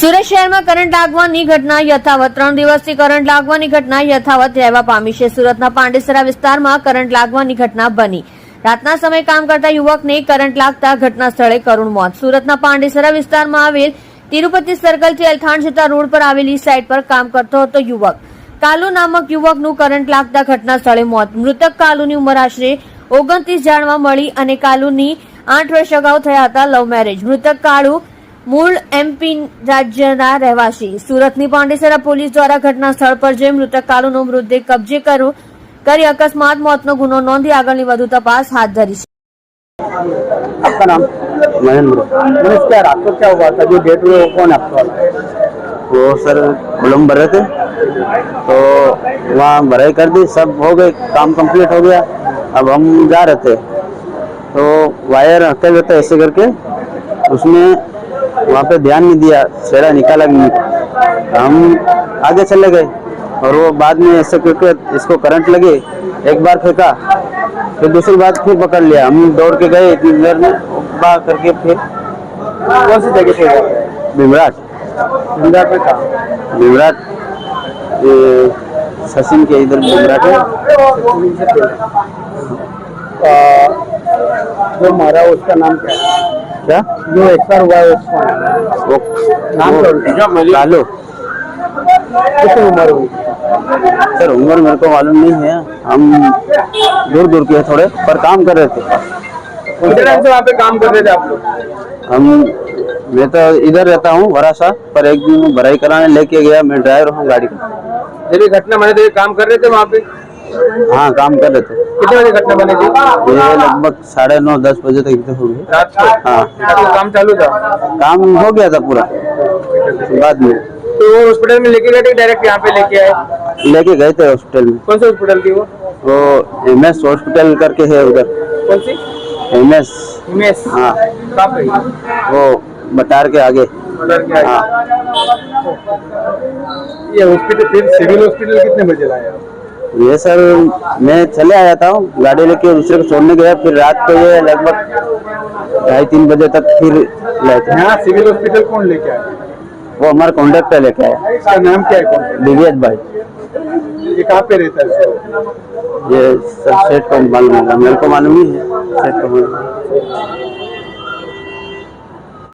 સુરત શહેરમાં કરંટ લાગવાની ઘટના યથાવત 3 દિવસથી કરંટ લાગવાની ઘટના યથાવત રહેવા પામી છે। સુરતના પાંડેસરા વિસ્તારમાં કરંટ લાગવાની ઘટના બની। રાતના સમયે કામ કરતા યુવકને કરંટ લાગતા ઘટના સ્થળે કરુણ મોત। સુરતના પાંડેસરા વિસ્તારમાં આવેલ તિરુપતિ સર્કલથી અલથાણ જતા રોડ પર આવેલી સાઇટ પર કામ કરતો હતો યુવક કાલુ નામક યુવકનું કરંટ લાગતા ઘટના સ્થળે મોત। મૃતક કાલુની ઉંમર આશરે 29 જાણવા મળી અને કાલુની 8 વર્ષ અગાઉ થયા હતા લવ મેરેજ। મૃતક કાળુ મૂળ એમપી રાજ્યના રહેવાસી। સુરતની પાંડેસરા પોલીસ દ્વારા ઘટના સ્થળ પર જઈ મૃતક કાલુનો મૃતદેહ કબજે કરી અકસ્માત મોતનો ગુનો नोंधी આગળની વધુ તપાસ હાથ ધરી છે। आपका नाम? महेंद्र। मनीष, क्या रात को क्या हुआ था जो डेट हुए वो कौन आपका वाला? वो सर कोलम भरे थे तो वहाँ भराई कर दी, सब हो गए, काम कंप्लीट हो गया। अब हम जा रहे थे तो वायर हटे हुए थे ऐसे करके, उसमें वहाँ पे ध्यान नहीं दिया, छेड़ा निकाला भी नहीं। हम आगे चले गए और वो बाद में ऐसे करके इसको करंट लगे, एक बार फेंका, फिर दूसरी बार फिर पकड़ लिया। हम दौड़ के गए इतनी देर में बाहर करके फिर कौन सी जगह से? भीमराट इंदिरा पे था। भीमराट ये सचिन के इधर भीमराट है। जो मारा उसका नाम क्या है? क्या जो एक्सपायर हुआ है उसका वो नाम वो कालू। कितनी उम्र हुई? सर उम्र मेरे को मालूम नहीं है, हम दूर दूर के थोड़े पर काम कर रहे थे। कितने टाइम से वहाँ पे काम कर रहे थे आप लोग? मैं तो इधर रहता हूँ वरासा, पर एक दिन भराई कराने लेके गया, मैं ड्राइवर हूँ गाड़ी का। जब ये घटना बनी तो ये काम कर रहे थे वहाँ पे? हाँ काम कर रहे थे। कितने बजे घटना बनी थी? ये लगभग 9:30-10 बजे तक इधर हो गए। रात को? हाँ आपका काम चालू था? काम हो गया था पूरा। बाद में तो वो हॉस्पिटल में लेके गए थे डायरेक्ट यहाँ पे लेके आए? लेके गए थे हॉस्पिटल में। कौन सा हॉस्पिटल थी वो MS हॉस्पिटल करके है उधर। कौन सी? MS। हिमेश? हाँ कहाँ पे? वो बटार के आगे। उधर के आए? हाँ ये हॉस्पिटल फिर सिविल हॉस्पिटल कितने बजे लाए आप? ये सर मैं चले आया था गाड़ी लेके, दूसरे को छोड़ने गया, फिर रात को ये लगभग 2:30-3 बजे तक फिर लाए थे। यहाँ सिविल हॉस्पिटल कौन लेके आया? वो हमारा कॉन्ट्रैक्टर लेके आया, इसका नाम क्या है? कौन? दिव्यज भाई। ये कहाँ पे रहता है? ये सब सेठ को मालूम होगा, मेरे को मालूम नहीं है, सेठ को मालूम है।